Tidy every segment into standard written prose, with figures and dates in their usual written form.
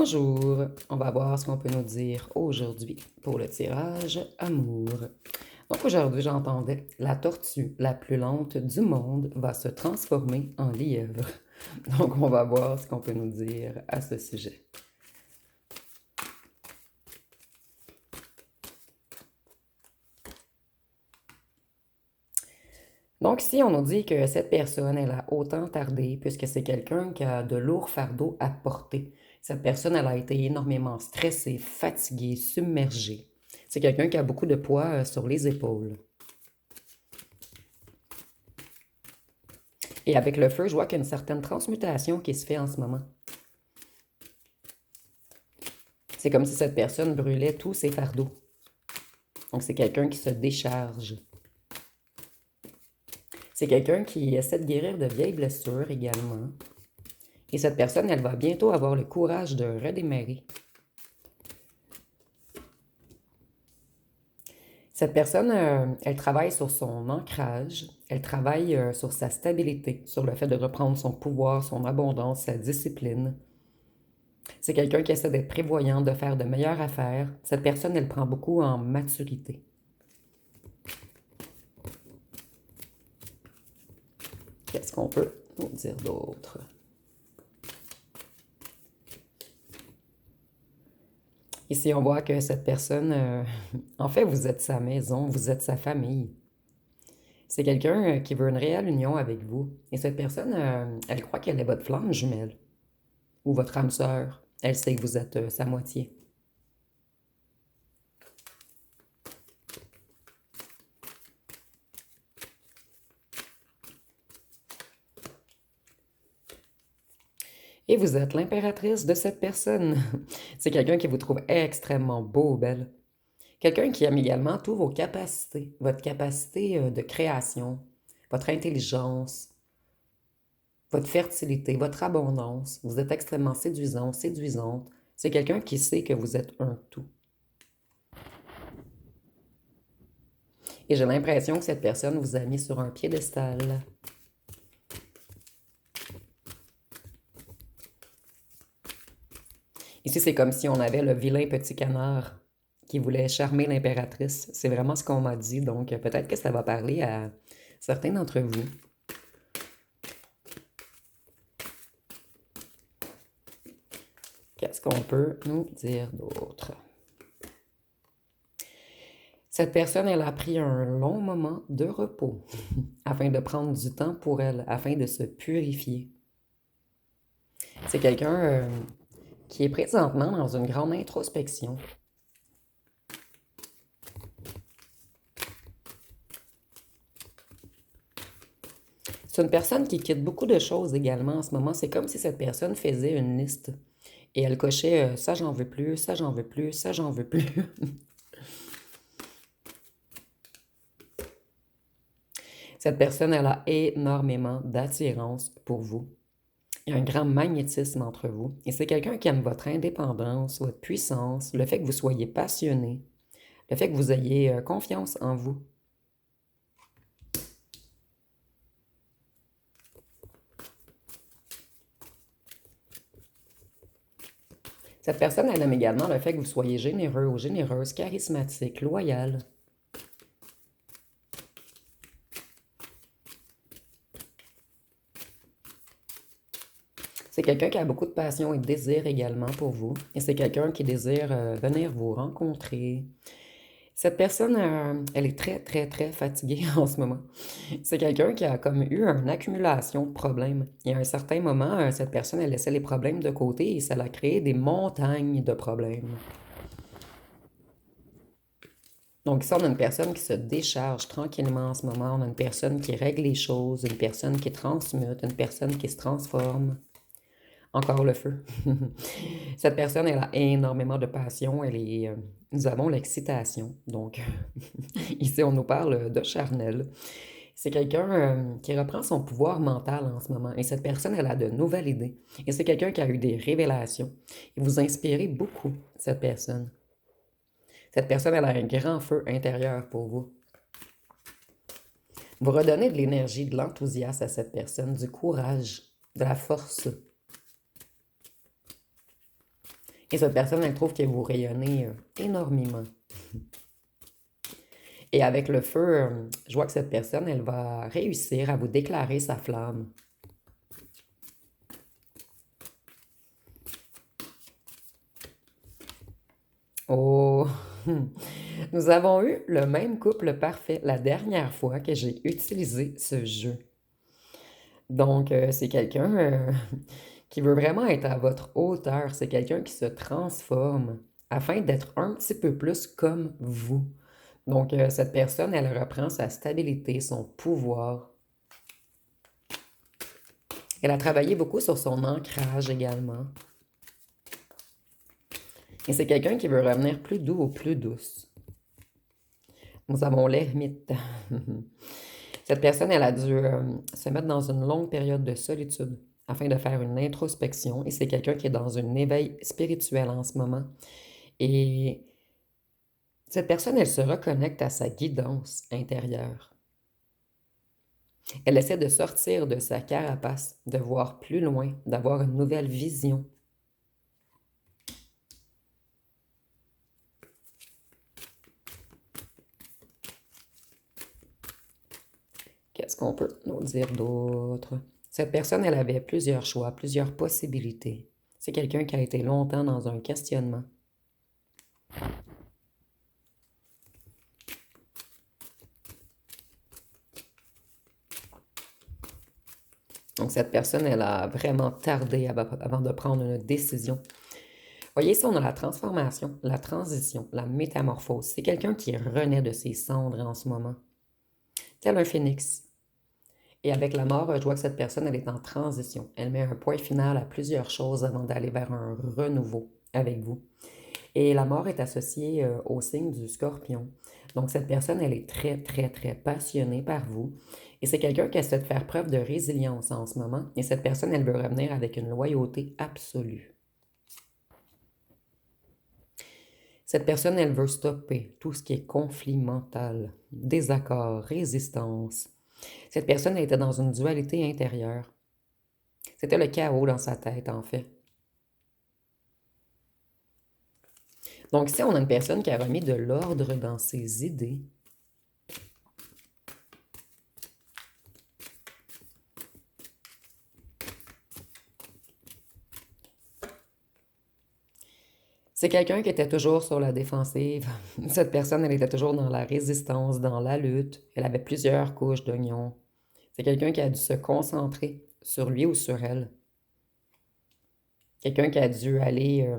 Bonjour, on va voir ce qu'on peut nous dire aujourd'hui pour le tirage amour. Donc aujourd'hui, j'entendais la tortue la plus lente du monde va se transformer en lièvre. Donc on va voir ce qu'on peut nous dire à ce sujet. Donc ici, on nous dit que cette personne, elle a autant tardé puisque c'est quelqu'un qui a de lourds fardeaux à porter. Cette personne, elle a été énormément stressée, fatiguée, submergée. C'est quelqu'un qui a beaucoup de poids sur les épaules. Et avec le feu, je vois qu'il y a une certaine transmutation qui se fait en ce moment. C'est comme si cette personne brûlait tous ses fardeaux. Donc c'est quelqu'un qui se décharge. C'est quelqu'un qui essaie de guérir de vieilles blessures également. Et cette personne, elle va bientôt avoir le courage de redémarrer. Cette personne, elle travaille sur son ancrage, elle travaille sur sa stabilité, sur le fait de reprendre son pouvoir, son abondance, sa discipline. C'est quelqu'un qui essaie d'être prévoyant, de faire de meilleures affaires. Cette personne, elle prend beaucoup en maturité. Qu'est-ce qu'on peut nous dire d'autre? Ici, on voit que cette personne, en fait, vous êtes sa maison, vous êtes sa famille. C'est quelqu'un qui veut une réelle union avec vous. Et cette personne, elle croit qu'elle est votre flamme jumelle ou votre âme sœur. Elle sait que vous êtes sa moitié. Et vous êtes l'impératrice de cette personne. C'est quelqu'un qui vous trouve extrêmement beau, belle. Quelqu'un qui aime également toutes vos capacités, votre capacité de création, votre intelligence, votre fertilité, votre abondance. Vous êtes extrêmement séduisant, séduisante. C'est quelqu'un qui sait que vous êtes un tout. Et j'ai l'impression que cette personne vous a mis sur un piédestal. Ici, c'est comme si on avait le vilain petit canard qui voulait charmer l'impératrice. C'est vraiment ce qu'on m'a dit, donc peut-être que ça va parler à certains d'entre vous. Qu'est-ce qu'on peut nous dire d'autre? Cette personne, elle a pris un long moment de repos afin de prendre du temps pour elle, afin de se purifier. C'est quelqu'un qui est présentement dans une grande introspection. C'est une personne qui quitte beaucoup de choses également en ce moment. C'est comme si cette personne faisait une liste et elle cochait ça j'en veux plus, ça j'en veux plus, ça j'en veux plus. Cette personne, elle a énormément d'attirance pour vous. Il y a un grand magnétisme entre vous. Et c'est quelqu'un qui aime votre indépendance, votre puissance, le fait que vous soyez passionné, le fait que vous ayez confiance en vous. Cette personne, elle aime également le fait que vous soyez généreux ou généreuse, charismatique, loyal. C'est quelqu'un qui a beaucoup de passion et de désir également pour vous. Et c'est quelqu'un qui désire venir vous rencontrer. Cette personne, elle est très, très, très fatiguée en ce moment. C'est quelqu'un qui a comme eu une accumulation de problèmes. Et à un certain moment, cette personne, elle laissait les problèmes de côté et ça l'a créé des montagnes de problèmes. Donc ici, on a une personne qui se décharge tranquillement en ce moment. On a une personne qui règle les choses, une personne qui transmute, une personne qui se transforme. Encore le feu. Cette personne, elle a énormément de passion. Nous avons l'excitation. Donc, ici, on nous parle de charnel. C'est quelqu'un qui reprend son pouvoir mental en ce moment. Et cette personne, elle a de nouvelles idées. Et c'est quelqu'un qui a eu des révélations. Et vous inspirez beaucoup, cette personne. Cette personne, elle a un grand feu intérieur pour vous. Vous redonnez de l'énergie, de l'enthousiasme à cette personne, du courage, de la force. Et cette personne, elle trouve que vous rayonnez énormément. Et avec le feu, je vois que cette personne, elle va réussir à vous déclarer sa flamme. Oh, nous avons eu le même couple parfait la dernière fois que j'ai utilisé ce jeu. Donc, c'est quelqu'un qui veut vraiment être à votre hauteur. C'est quelqu'un qui se transforme afin d'être un petit peu plus comme vous. Donc, cette personne, elle reprend sa stabilité, son pouvoir. Elle a travaillé beaucoup sur son ancrage également. Et c'est quelqu'un qui veut revenir plus doux ou plus douce. Nous avons l'ermite. Cette personne, elle a dû se mettre dans une longue période de solitude afin de faire une introspection. Et c'est quelqu'un qui est dans un éveil spirituel en ce moment. Et cette personne, elle se reconnecte à sa guidance intérieure. Elle essaie de sortir de sa carapace, de voir plus loin, d'avoir une nouvelle vision. Qu'est-ce qu'on peut nous dire d'autre? Cette personne, elle avait plusieurs choix, plusieurs possibilités. C'est quelqu'un qui a été longtemps dans un questionnement. Donc, cette personne, elle a vraiment tardé avant de prendre une décision. Voyez, ici, on a la transformation, la transition, la métamorphose. C'est quelqu'un qui renaît de ses cendres en ce moment, tel un phénix. Et avec la mort, je vois que cette personne, elle est en transition. Elle met un point final à plusieurs choses avant d'aller vers un renouveau avec vous. Et la mort est associée au signe du scorpion. Donc, cette personne, elle est très, très, très passionnée par vous. Et c'est quelqu'un qui essaie de faire preuve de résilience en ce moment. Et cette personne, elle veut revenir avec une loyauté absolue. Cette personne, elle veut stopper tout ce qui est conflit mental, désaccord, résistance. Cette personne, elle était dans une dualité intérieure. C'était le chaos dans sa tête, en fait. Donc, si on a une personne qui a remis de l'ordre dans ses idées, c'est quelqu'un qui était toujours sur la défensive. Cette personne, elle était toujours dans la résistance, dans la lutte. Elle avait plusieurs couches d'oignons. C'est quelqu'un qui a dû se concentrer sur lui ou sur elle. Quelqu'un qui a dû aller...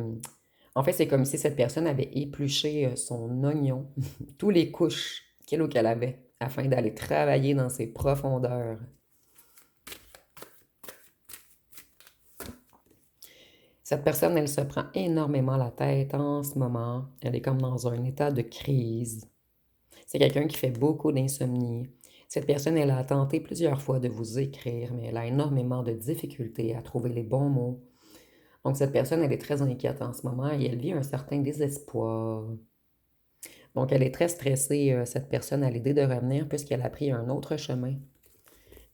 En fait, c'est comme si cette personne avait épluché son oignon, tous les couches qu'il ou qu'elle avait, afin d'aller travailler dans ses profondeurs. Cette personne, elle se prend énormément la tête en ce moment. Elle est comme dans un état de crise. C'est quelqu'un qui fait beaucoup d'insomnie. Cette personne, elle a tenté plusieurs fois de vous écrire, mais elle a énormément de difficultés à trouver les bons mots. Donc, cette personne, elle est très inquiète en ce moment et elle vit un certain désespoir. Donc, elle est très stressée, cette personne, à l'idée de revenir puisqu'elle a pris un autre chemin.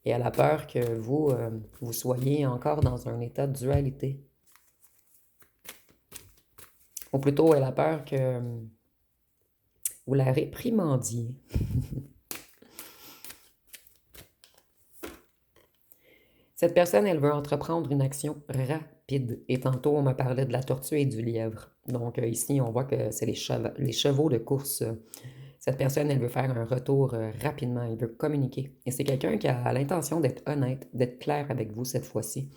Et elle a peur que vous soyez encore dans un état de dualité. Ou plutôt, elle a peur que vous la réprimandiez. Cette personne, elle veut entreprendre une action rapide. Et tantôt, on me parlait de la tortue et du lièvre. Donc ici, on voit que c'est les chevaux de course. Cette personne, elle veut faire un retour rapidement. Elle veut communiquer. Et c'est quelqu'un qui a l'intention d'être honnête, d'être clair avec vous cette fois-ci.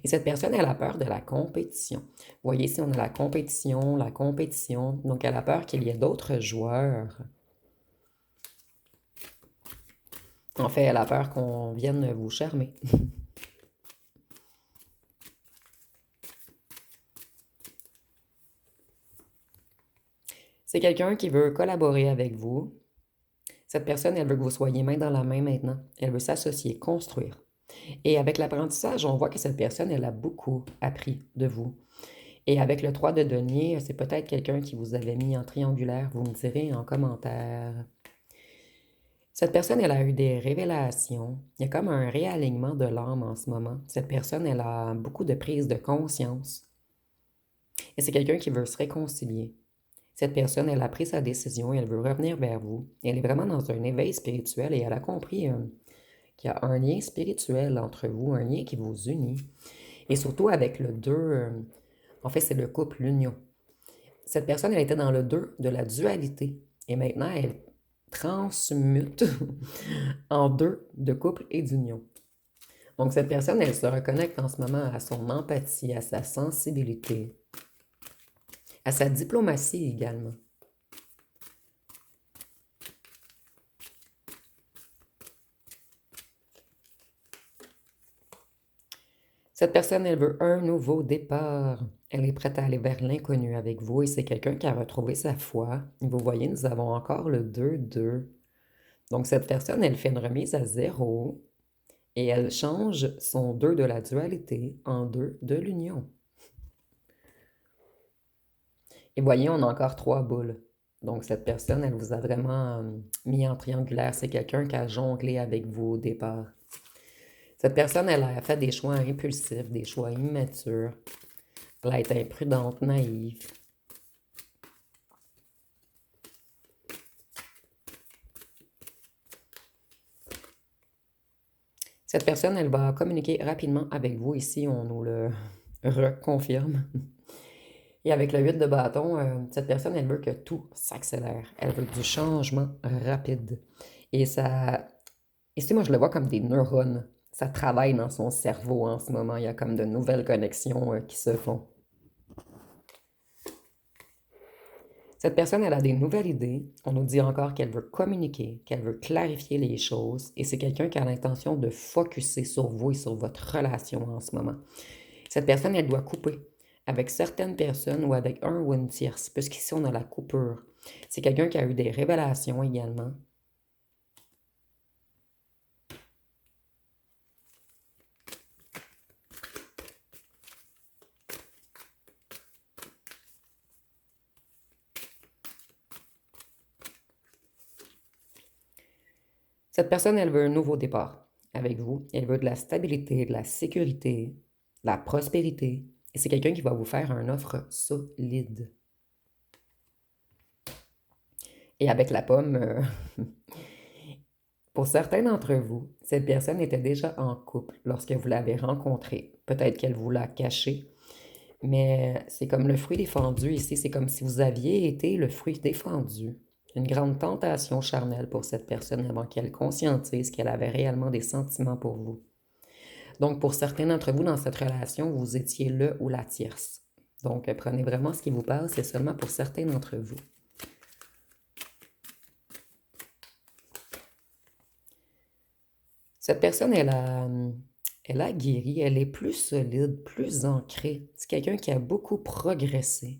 Et cette personne, elle a peur de la compétition. Vous voyez ici, on a la compétition, la compétition. Donc, elle a peur qu'il y ait d'autres joueurs. En fait, elle a peur qu'on vienne vous charmer. C'est quelqu'un qui veut collaborer avec vous. Cette personne, elle veut que vous soyez main dans la main maintenant. Elle veut s'associer, construire. Et avec l'apprentissage, on voit que cette personne, elle a beaucoup appris de vous. Et avec le 3 de denier, c'est peut-être quelqu'un qui vous avait mis en triangulaire. Vous me direz en commentaire. Cette personne, elle a eu des révélations. Il y a comme un réalignement de l'âme en ce moment. Cette personne, elle a beaucoup de prise de conscience. Et c'est quelqu'un qui veut se réconcilier. Cette personne, elle a pris sa décision et elle veut revenir vers vous. Elle est vraiment dans un éveil spirituel et elle a compris qu'il y a un lien spirituel entre vous, un lien qui vous unit. Et surtout avec le 2, en fait, c'est le couple, l'union. Cette personne, elle était dans le 2 de la dualité. Et maintenant, elle transmute en 2 de couple et d'union. Donc, cette personne, elle se reconnecte en ce moment à son empathie, à sa sensibilité, à sa diplomatie également. Cette personne, elle veut un nouveau départ. Elle est prête à aller vers l'inconnu avec vous et c'est quelqu'un qui a retrouvé sa foi. Vous voyez, nous avons encore le 2-2. Donc, cette personne, elle fait une remise à 0 et elle change son 2 de la dualité en 2 de l'union. Et voyez, on a encore 3 boules. Donc, cette personne, elle vous a vraiment mis en triangulaire. C'est quelqu'un qui a jonglé avec vous au départ. Cette personne, elle a fait des choix impulsifs, des choix immatures. Elle a été imprudente, naïve. Cette personne, elle va communiquer rapidement avec vous. Ici, on nous le reconfirme. Et avec le 8 de bâton, cette personne, elle veut que tout s'accélère. Elle veut du changement rapide. Et ça... Ici, moi, je le vois comme des neurones. Ça travaille dans son cerveau en ce moment. Il y a comme de nouvelles connexions qui se font. Cette personne, elle a des nouvelles idées. On nous dit encore qu'elle veut communiquer, qu'elle veut clarifier les choses. Et c'est quelqu'un qui a l'intention de focusser sur vous et sur votre relation en ce moment. Cette personne, elle doit couper avec certaines personnes ou avec un ou une tierce, puisqu'ici, on a la coupure. C'est quelqu'un qui a eu des révélations également. Cette personne, elle veut un nouveau départ avec vous. Elle veut de la stabilité, de la sécurité, de la prospérité. Et c'est quelqu'un qui va vous faire une offre solide. Et avec la pomme, pour certains d'entre vous, cette personne était déjà en couple lorsque vous l'avez rencontrée. Peut-être qu'elle vous l'a caché, mais c'est comme le fruit défendu ici. C'est comme si vous aviez été le fruit défendu. Une grande tentation charnelle pour cette personne avant qu'elle conscientise qu'elle avait réellement des sentiments pour vous. Donc, pour certains d'entre vous dans cette relation, vous étiez le ou la tierce. Donc, prenez vraiment ce qui vous parle, c'est seulement pour certains d'entre vous. Cette personne, elle a guéri, elle est plus solide, plus ancrée. C'est quelqu'un qui a beaucoup progressé.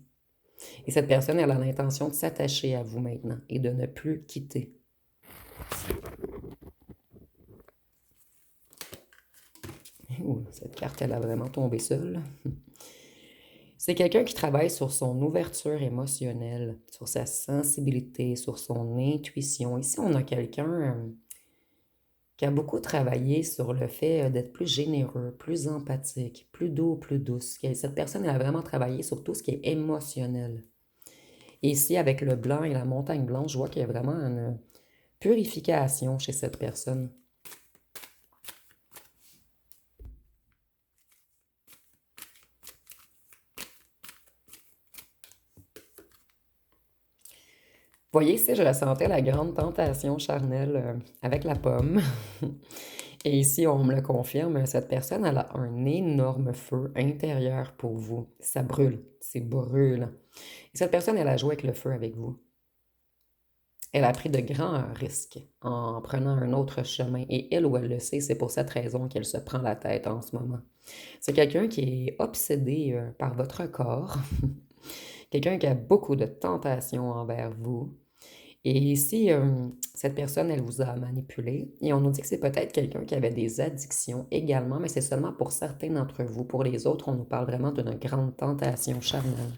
Et cette personne, elle a l'intention de s'attacher à vous maintenant et de ne plus quitter. Ouh, cette carte, elle a vraiment tombé seule. C'est quelqu'un qui travaille sur son ouverture émotionnelle, sur sa sensibilité, sur son intuition. Ici, on a quelqu'un qui a beaucoup travaillé sur le fait d'être plus généreux, plus empathique, plus doux, plus douce. Cette personne elle a vraiment travaillé sur tout ce qui est émotionnel. Et ici, avec le blanc et la montagne blanche, je vois qu'il y a vraiment une purification chez cette personne. Voyez, ici, je ressentais la grande tentation charnelle avec la pomme. Et ici, on me le confirme, cette personne, elle a un énorme feu intérieur pour vous. Ça brûle, c'est brûlant. Et cette personne, elle a joué avec le feu avec vous. Elle a pris de grands risques en prenant un autre chemin. Et elle ou elle le sait, c'est pour cette raison qu'elle se prend la tête en ce moment. C'est quelqu'un qui est obsédé par votre corps. Quelqu'un qui a beaucoup de tentations envers vous. Et ici, cette personne, elle vous a manipulé. Et on nous dit que c'est peut-être quelqu'un qui avait des addictions également, mais c'est seulement pour certains d'entre vous. Pour les autres, on nous parle vraiment d'une grande tentation charnelle.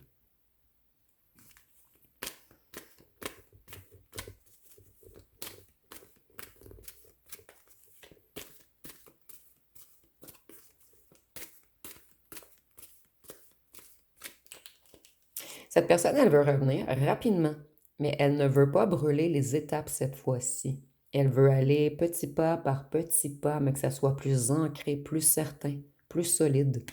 Cette personne, elle veut revenir rapidement, mais elle ne veut pas brûler les étapes cette fois-ci. Elle veut aller petit pas par petit pas, mais que ça soit plus ancré, plus certain, plus solide.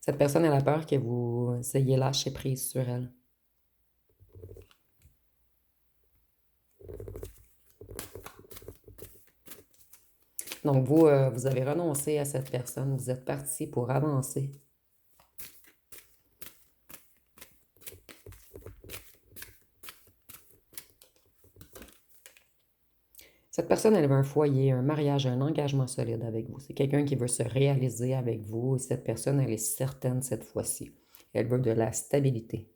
Cette personne, elle a peur que vous ayez lâché prise sur elle. Donc, vous avez renoncé à cette personne, vous êtes parti pour avancer. Cette personne, elle veut un foyer, un mariage, un engagement solide avec vous. C'est quelqu'un qui veut se réaliser avec vous et cette personne, elle est certaine cette fois-ci. Elle veut de la stabilité.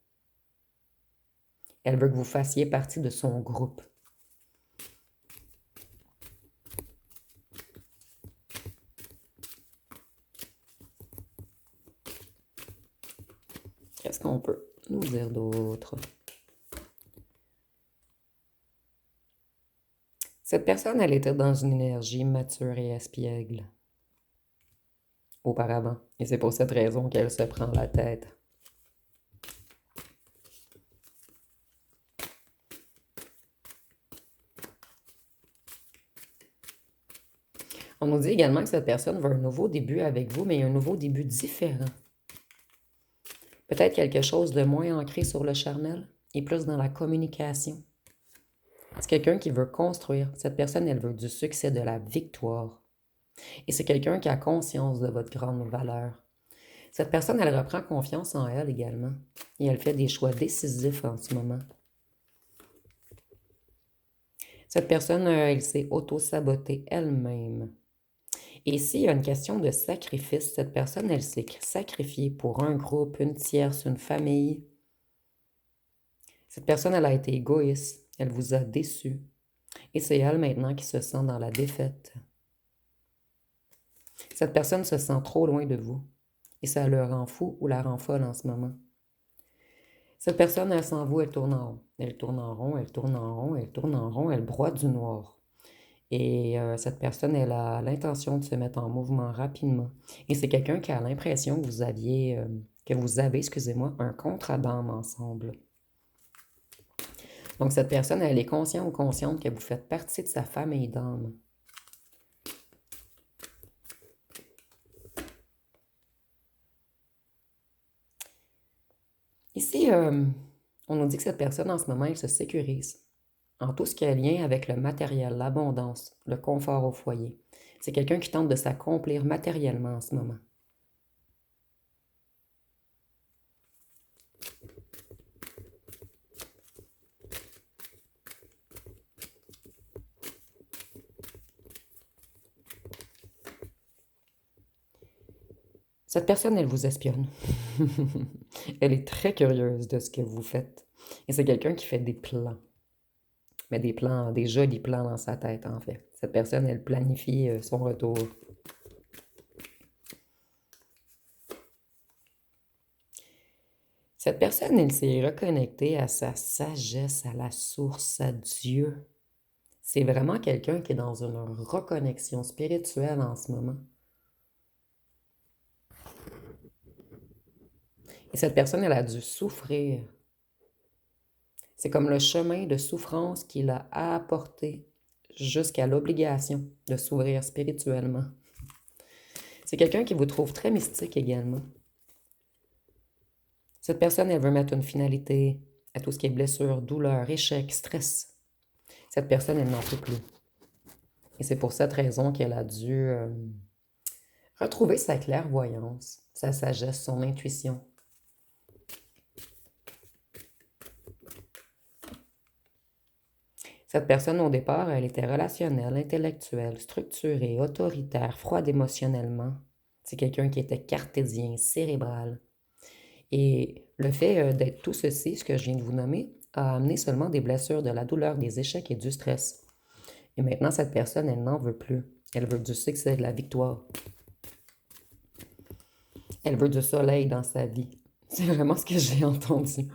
Elle veut que vous fassiez partie de son groupe. Qu'est-ce qu'on peut nous dire d'autre? Cette personne, elle était dans une énergie mature et espiègle auparavant. Et c'est pour cette raison qu'elle se prend la tête. On nous dit également que cette personne veut un nouveau début avec vous, mais un nouveau début différent. Peut-être quelque chose de moins ancré sur le charnel et plus dans la communication. C'est quelqu'un qui veut construire. Cette personne, elle veut du succès, de la victoire. Et c'est quelqu'un qui a conscience de votre grande valeur. Cette personne, elle reprend confiance en elle également. Et elle fait des choix décisifs en ce moment. Cette personne, elle s'est auto-sabotée elle-même. Et s'il y a une question de sacrifice, cette personne, elle s'est sacrifiée pour un groupe, une tierce, une famille. Cette personne, elle a été égoïste. Elle vous a déçu. Et c'est elle maintenant qui se sent dans la défaite. Cette personne se sent trop loin de vous. Et ça le rend fou ou la rend folle en ce moment. Cette personne, elle s'en va, elle tourne en rond. Elle tourne en rond, elle tourne en rond, elle tourne en rond, elle broie du noir. Et cette personne, elle a l'intention de se mettre en mouvement rapidement. Et c'est quelqu'un qui a l'impression que vous aviez, excusez-moi, un contrat d'âme ensemble. Donc cette personne, elle est consciente ou consciente que vous faites partie de sa famille d'âme. Ici, on nous dit que cette personne, en ce moment, elle se sécurise en tout ce qui a lien avec le matériel, l'abondance, le confort au foyer. C'est quelqu'un qui tente de s'accomplir matériellement en ce moment. Cette personne, elle vous espionne. Elle est très curieuse de ce que vous faites. Et c'est quelqu'un qui fait des plans. Mais des plans, des jolis plans dans sa tête, en fait. Cette personne, elle planifie son retour. Cette personne, elle s'est reconnectée à sa sagesse, à la source, à Dieu. C'est vraiment quelqu'un qui est dans une reconnexion spirituelle en ce moment. Et cette personne, elle a dû souffrir. C'est comme le chemin de souffrance qu'il a apporté jusqu'à l'obligation de s'ouvrir spirituellement. C'est quelqu'un qui vous trouve très mystique également. Cette personne, elle veut mettre une finalité à tout ce qui est blessure, douleur, échec, stress. Cette personne, elle n'en peut plus. Et c'est pour cette raison qu'elle a dû retrouver sa clairvoyance, sa sagesse, son intuition. Cette personne, au départ, elle était relationnelle, intellectuelle, structurée, autoritaire, froide émotionnellement. C'est quelqu'un qui était cartésien, cérébral. Et le fait d'être tout ceci, ce que je viens de vous nommer, a amené seulement des blessures, de la douleur, des échecs et du stress. Et maintenant, cette personne, elle n'en veut plus. Elle veut du succès, de la victoire. Elle veut du soleil dans sa vie. C'est vraiment ce que j'ai entendu.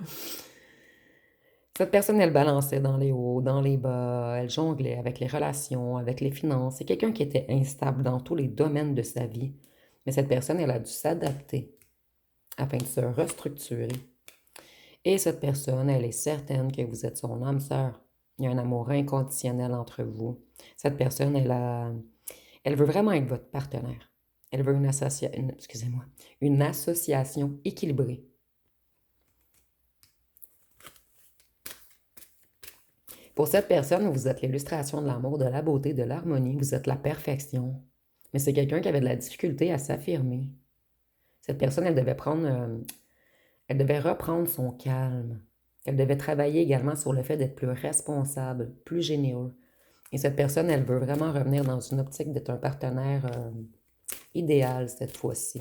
Cette personne, elle balançait dans les hauts, dans les bas, elle jonglait avec les relations, avec les finances. C'est quelqu'un qui était instable dans tous les domaines de sa vie. Mais cette personne, elle a dû s'adapter afin de se restructurer. Et cette personne, elle est certaine que vous êtes son âme sœur. Il y a un amour inconditionnel entre vous. Cette personne, elle veut vraiment être votre partenaire. Elle veut une association équilibrée. Pour cette personne, vous êtes l'illustration de l'amour, de la beauté, de l'harmonie. Vous êtes la perfection. Mais c'est quelqu'un qui avait de la difficulté à s'affirmer. Cette personne, elle devait reprendre son calme. Elle devait travailler également sur le fait d'être plus responsable, plus généreux. Et cette personne, elle veut vraiment revenir dans une optique d'être un partenaire idéal cette fois-ci.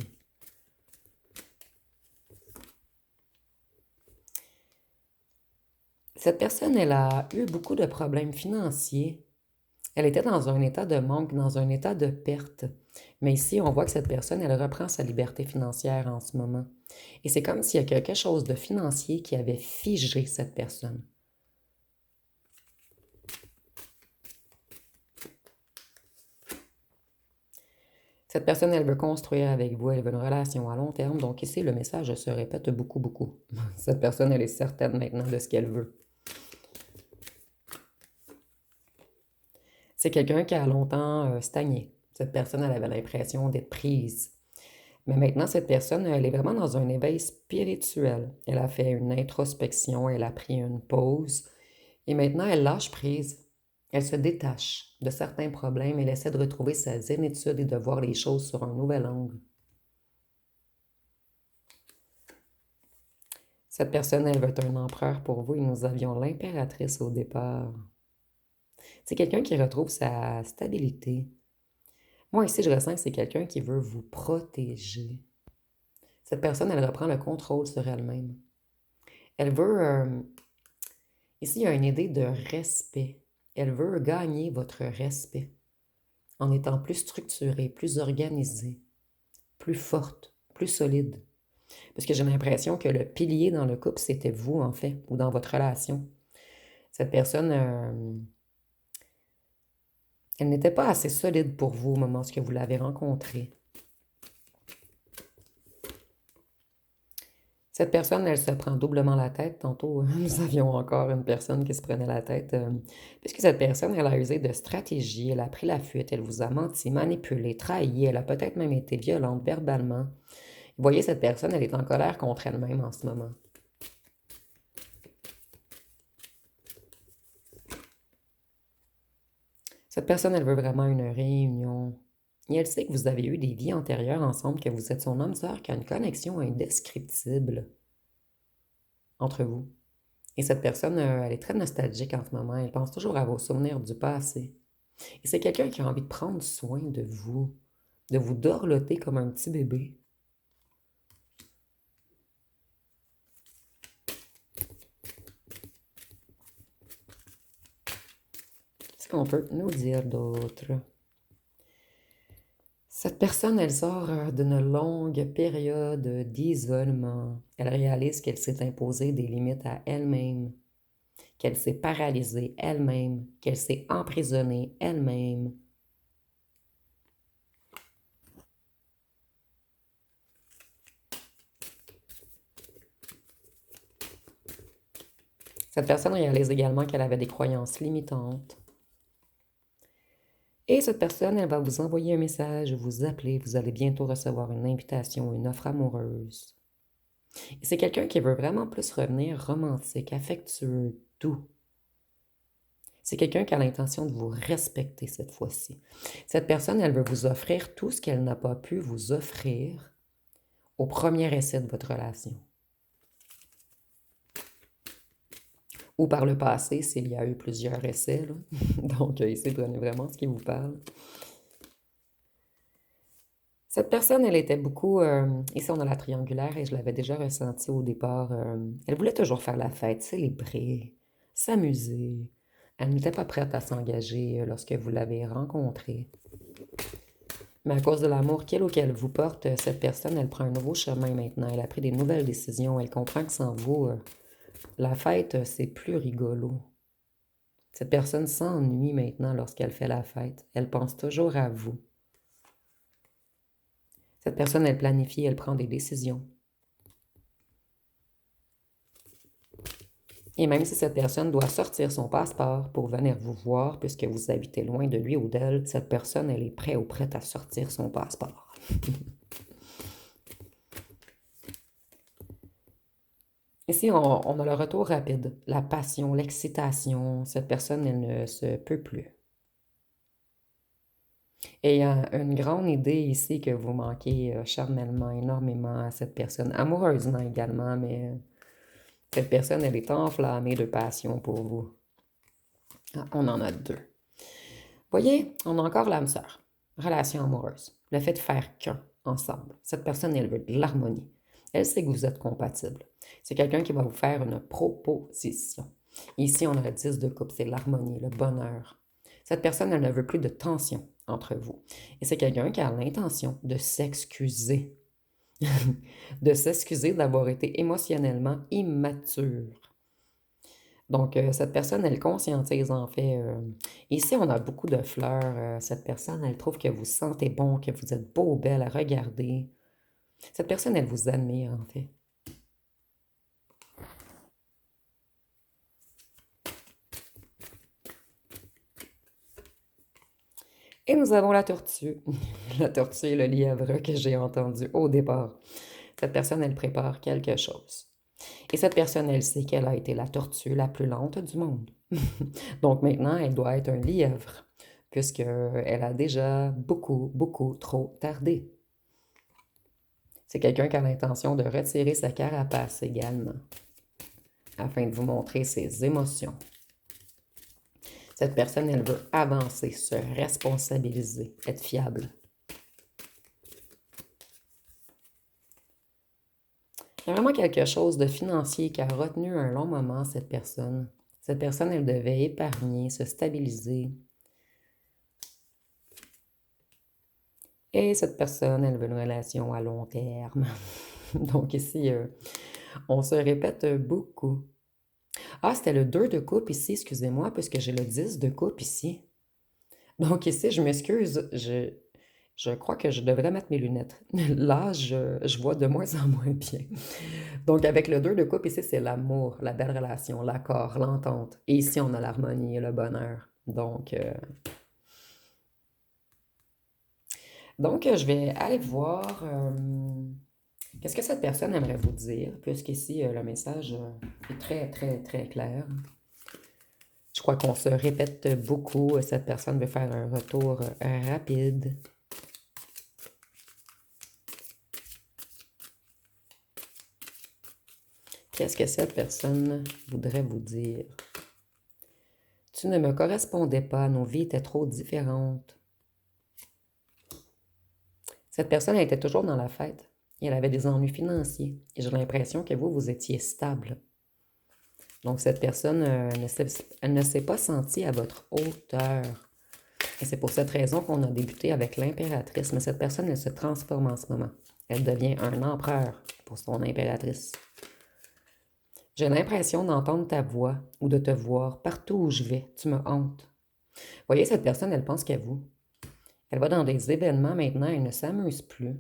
Cette personne, elle a eu beaucoup de problèmes financiers. Elle était dans un état de manque, dans un état de perte. Mais ici, on voit que cette personne, elle reprend sa liberté financière en ce moment. Et c'est comme s'il y a quelque chose de financier qui avait figé cette personne. Cette personne, elle veut construire avec vous, elle veut une relation à long terme. Donc ici, le message se répète beaucoup, beaucoup. Cette personne, elle est certaine maintenant de ce qu'elle veut. C'est quelqu'un qui a longtemps stagné. Cette personne, elle avait l'impression d'être prise. Mais maintenant, cette personne, elle est vraiment dans un éveil spirituel. Elle a fait une introspection, elle a pris une pause. Et maintenant, elle lâche prise. Elle se détache de certains problèmes. Elle essaie de retrouver sa zénitude et de voir les choses sur un nouvel angle. Cette personne, elle veut être un empereur pour vous et nous avions l'impératrice au départ. C'est quelqu'un qui retrouve sa stabilité. Moi, ici, je ressens que c'est quelqu'un qui veut vous protéger. Cette personne, elle reprend le contrôle sur elle-même. Elle veut... ici, il y a une idée de respect. Elle veut gagner votre respect en étant plus structurée, plus organisée, plus forte, plus solide. Parce que j'ai l'impression que le pilier dans le couple, c'était vous, en fait, ou dans votre relation. Cette personne, elle n'était pas assez solide pour vous au moment où vous l'avez rencontrée. Cette personne, elle se prend doublement la tête. Tantôt, nous avions encore une personne qui se prenait la tête. Puisque cette personne, elle a usé de stratégie, elle a pris la fuite, elle vous a menti, manipulé, trahi, elle a peut-être même été violente verbalement. Vous voyez, cette personne, elle est en colère contre elle-même en ce moment. Cette personne, elle veut vraiment une réunion. Et elle sait que vous avez eu des vies antérieures ensemble, que vous êtes son âme sœur, qui a une connexion indescriptible entre vous. Et cette personne, elle est très nostalgique en ce moment. Elle pense toujours à vos souvenirs du passé. Et c'est quelqu'un qui a envie de prendre soin de vous dorloter comme un petit bébé. Qu'est-ce qu'on peut nous dire d'autre? Cette personne, elle sort d'une longue période d'isolement. Elle réalise qu'elle s'est imposée des limites à elle-même, qu'elle s'est paralysée elle-même, qu'elle s'est emprisonnée elle-même. Cette personne réalise également qu'elle avait des croyances limitantes. Et cette personne, elle va vous envoyer un message, vous appeler, vous allez bientôt recevoir une invitation, une offre amoureuse. Et c'est quelqu'un qui veut vraiment plus revenir romantique, affectueux, doux. C'est quelqu'un qui a l'intention de vous respecter cette fois-ci. Cette personne, elle veut vous offrir tout ce qu'elle n'a pas pu vous offrir au premier essai de votre relation. Ou par le passé, s'il y a eu plusieurs essais. Là. Donc, ici, prenez vraiment ce qui vous parle. Cette personne, elle était beaucoup... ici, on a la triangulaire et je l'avais déjà ressenti au départ. Elle voulait toujours faire la fête, célébrer, s'amuser. Elle n'était pas prête à s'engager lorsque vous l'avez rencontrée. Mais à cause de l'amour qu'elle ou qu'elle vous porte, cette personne, elle prend un nouveau chemin maintenant. Elle a pris des nouvelles décisions. Elle comprend que sans vous, la fête, c'est plus rigolo. Cette personne s'ennuie maintenant lorsqu'elle fait la fête. Elle pense toujours à vous. Cette personne, elle planifie, elle prend des décisions. Et même si cette personne doit sortir son passeport pour venir vous voir, puisque vous habitez loin de lui ou d'elle, cette personne, elle est prête ou prête à sortir son passeport. Ici, on a le retour rapide, la passion, l'excitation. Cette personne, elle ne se peut plus. Et il y a une grande idée ici que vous manquez charnellement énormément à cette personne, amoureusement également, mais cette personne, elle est enflammée de passion pour vous. Ah, on en a deux. Voyez, on a encore l'âme sœur, relation amoureuse, le fait de faire qu'un ensemble. Cette personne, elle veut de l'harmonie. Elle sait que vous êtes compatibles. C'est quelqu'un qui va vous faire une proposition. Ici, on a le 10 de coupe, c'est l'harmonie, le bonheur. Cette personne, elle ne veut plus de tension entre vous. Et c'est quelqu'un qui a l'intention de s'excuser. De s'excuser d'avoir été émotionnellement immature. Donc, cette personne, elle conscientise en fait. Ici, on a beaucoup de fleurs. Cette personne, elle trouve que vous sentez bon, que vous êtes beau, belle à regarder. Cette personne, elle vous admire en fait. Et nous avons la tortue. La tortue et le lièvre que j'ai entendu au départ. Cette personne, elle prépare quelque chose. Et cette personne, elle sait qu'elle a été la tortue la plus lente du monde. Donc maintenant, elle doit être un lièvre, puisqu'elle a déjà beaucoup, beaucoup trop tardé. C'est quelqu'un qui a l'intention de retirer sa carapace également, afin de vous montrer ses émotions. Cette personne, elle veut avancer, se responsabiliser, être fiable. Il y a vraiment quelque chose de financier qui a retenu un long moment cette personne. Cette personne, elle devait épargner, se stabiliser. Et cette personne, elle veut une relation à long terme. Donc ici, on se répète beaucoup. Ah, c'était le 2 de coupe ici, excusez-moi, puisque j'ai le 10 de coupe ici. Donc ici, je m'excuse, je crois que je devrais mettre mes lunettes. Là, je vois de moins en moins bien. Donc avec le 2 de coupe ici, c'est l'amour, la belle relation, l'accord, l'entente. Et ici, on a l'harmonie et le bonheur. Donc, je vais aller voir qu'est-ce que cette personne aimerait vous dire, puisqu'ici, le message est très, très, très clair. Je crois qu'on se répète beaucoup. Cette personne veut faire un retour rapide. Qu'est-ce que cette personne voudrait vous dire? Tu ne me correspondais pas, nos vies étaient trop différentes. Cette personne, elle était toujours dans la fête. Et elle avait des ennuis financiers. Et j'ai l'impression que vous étiez stable. Donc, cette personne, elle ne s'est pas sentie à votre hauteur. Et c'est pour cette raison qu'on a débuté avec l'impératrice. Mais cette personne, elle se transforme en ce moment. Elle devient un empereur pour son impératrice. J'ai l'impression d'entendre ta voix ou de te voir partout où je vais. Tu me hantes. Vous voyez, cette personne, elle pense qu'à vous. Elle va dans des événements maintenant, elle ne s'amuse plus.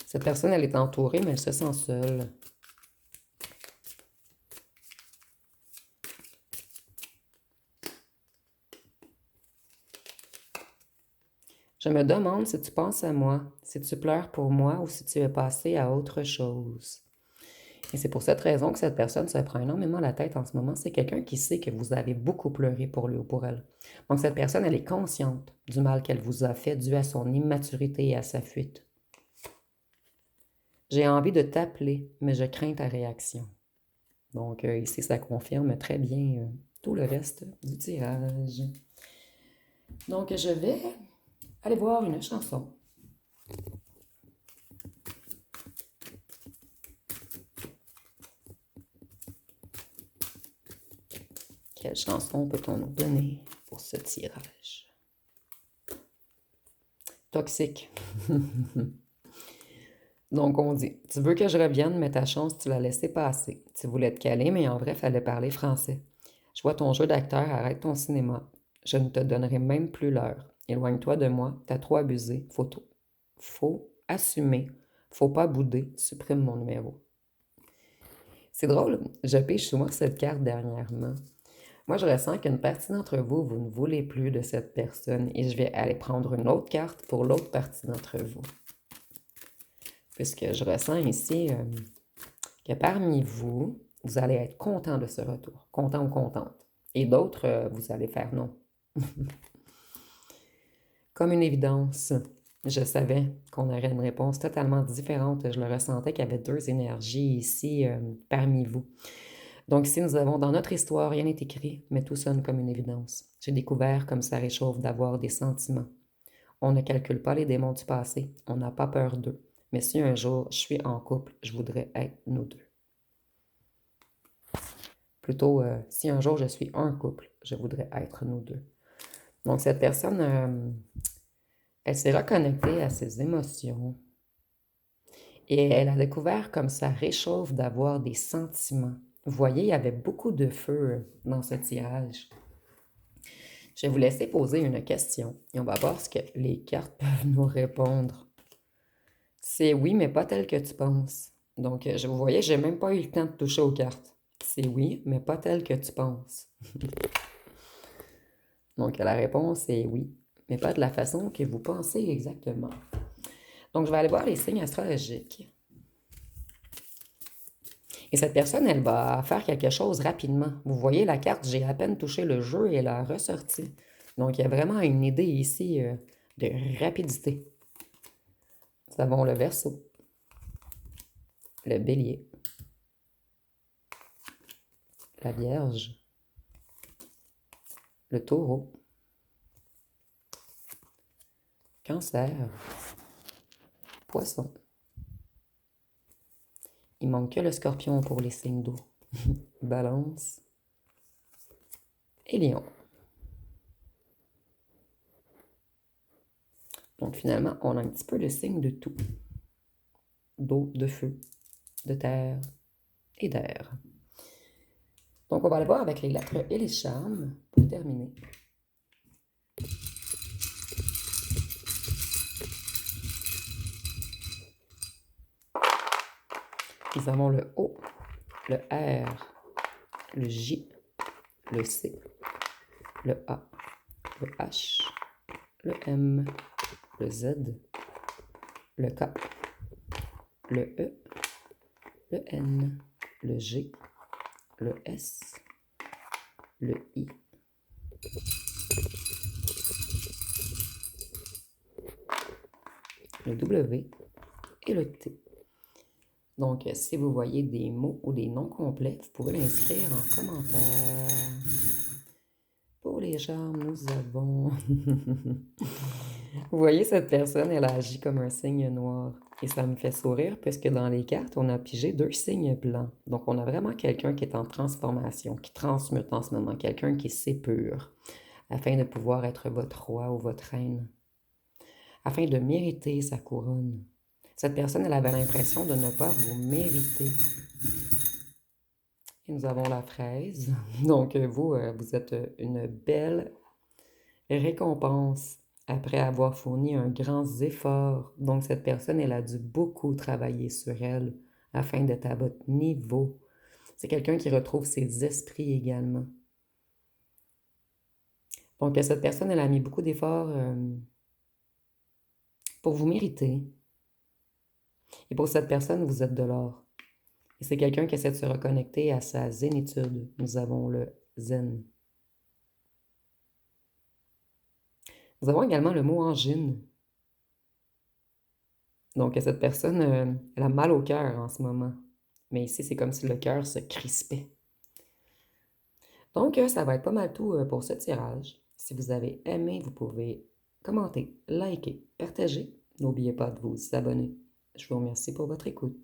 Cette personne, elle est entourée, mais elle se sent seule. Je me demande si tu penses à moi, si tu pleures pour moi ou si tu es passé à autre chose. Et c'est pour cette raison que cette personne se prend énormément la tête en ce moment. C'est quelqu'un qui sait que vous avez beaucoup pleuré pour lui ou pour elle. Donc cette personne, elle est consciente du mal qu'elle vous a fait dû à son immaturité et à sa fuite. J'ai envie de t'appeler, mais je crains ta réaction. Donc ici, ça confirme très bien tout le reste du tirage. Donc je vais aller voir une chanson. Quelle chanson peut-on nous donner pour ce tirage? Toxique. Donc, on dit, tu veux que je revienne, mais ta chance, tu l'as laissé passer. Tu voulais te caler, mais en vrai, fallait parler français. Je vois ton jeu d'acteur, arrête ton cinéma. Je ne te donnerai même plus l'heure. Éloigne-toi de moi, t'as trop abusé. faut assumer, faut pas bouder, supprime mon numéro. C'est drôle, je pige souvent cette carte dernièrement. Moi, je ressens qu'une partie d'entre vous, vous ne voulez plus de cette personne et je vais aller prendre une autre carte pour l'autre partie d'entre vous. Puisque je ressens ici que parmi vous, vous allez être content de ce retour, content ou contente. Et d'autres, vous allez faire non. Comme une évidence, je savais qu'on aurait une réponse totalement différente. Je le ressentais qu'il y avait deux énergies ici parmi vous. Donc ici, nous avons dans notre histoire, rien n'est écrit, mais tout sonne comme une évidence. J'ai découvert comme ça réchauffe d'avoir des sentiments. On ne calcule pas les démons du passé, on n'a pas peur d'eux. Mais si un jour je suis en couple, je voudrais être nous deux. Plutôt, si un jour je suis un couple, je voudrais être nous deux. Donc cette personne, elle s'est reconnectée à ses émotions et elle a découvert comme ça réchauffe d'avoir des sentiments. Vous voyez, il y avait beaucoup de feu dans ce tirage. Je vais vous laisser poser une question et on va voir ce que les cartes peuvent nous répondre. C'est oui, mais pas tel que tu penses. Donc, vous voyez, j'ai même pas eu le temps de toucher aux cartes. C'est oui, mais pas tel que tu penses. Donc, la réponse est oui, mais pas de la façon que vous pensez exactement. Donc, je vais aller voir les signes astrologiques. Et cette personne, elle va faire quelque chose rapidement. Vous voyez la carte, j'ai à peine touché le jeu et elle a ressorti. Donc, il y a vraiment une idée ici de rapidité. Nous avons le Verseau, le Bélier, la Vierge, le Taureau, Cancer, Poisson. Il manque que le Scorpion pour les signes d'eau. Balance et Lion. Donc finalement, on a un petit peu le signe de tout. D'eau, de feu, de terre et d'air. Donc on va aller voir avec les lettres et les charmes pour terminer. Nous avons le O, le R, le J, le C, le A, le H, le M, le Z, le K, le E, le N, le G, le S, le I, le W et le T. Donc, si vous voyez des mots ou des noms complets, vous pouvez l'inscrire en commentaire. Pour les charmes, nous avons... Vous voyez, cette personne, elle agit comme un signe noir. Et ça me fait sourire puisque dans les cartes, on a pigé deux signes blancs. Donc, on a vraiment quelqu'un qui est en transformation, qui transmute en ce moment, quelqu'un qui s'épure, afin de pouvoir être votre roi ou votre reine, afin de mériter sa couronne. Cette personne, elle avait l'impression de ne pas vous mériter. Et nous avons la fraise. Donc, vous êtes une belle récompense après avoir fourni un grand effort. Donc, cette personne, elle a dû beaucoup travailler sur elle afin d'être à votre niveau. C'est quelqu'un qui retrouve ses esprits également. Donc, cette personne, elle a mis beaucoup d'efforts pour vous mériter. Et pour cette personne, vous êtes de l'or. Et c'est quelqu'un qui essaie de se reconnecter à sa zénitude. Nous avons le zen. Nous avons également le mot angine. Donc, cette personne, elle a mal au cœur en ce moment. Mais ici, c'est comme si le cœur se crispait. Donc, ça va être pas mal tout pour ce tirage. Si vous avez aimé, vous pouvez commenter, liker, partager. N'oubliez pas de vous abonner. Je vous remercie pour votre écoute.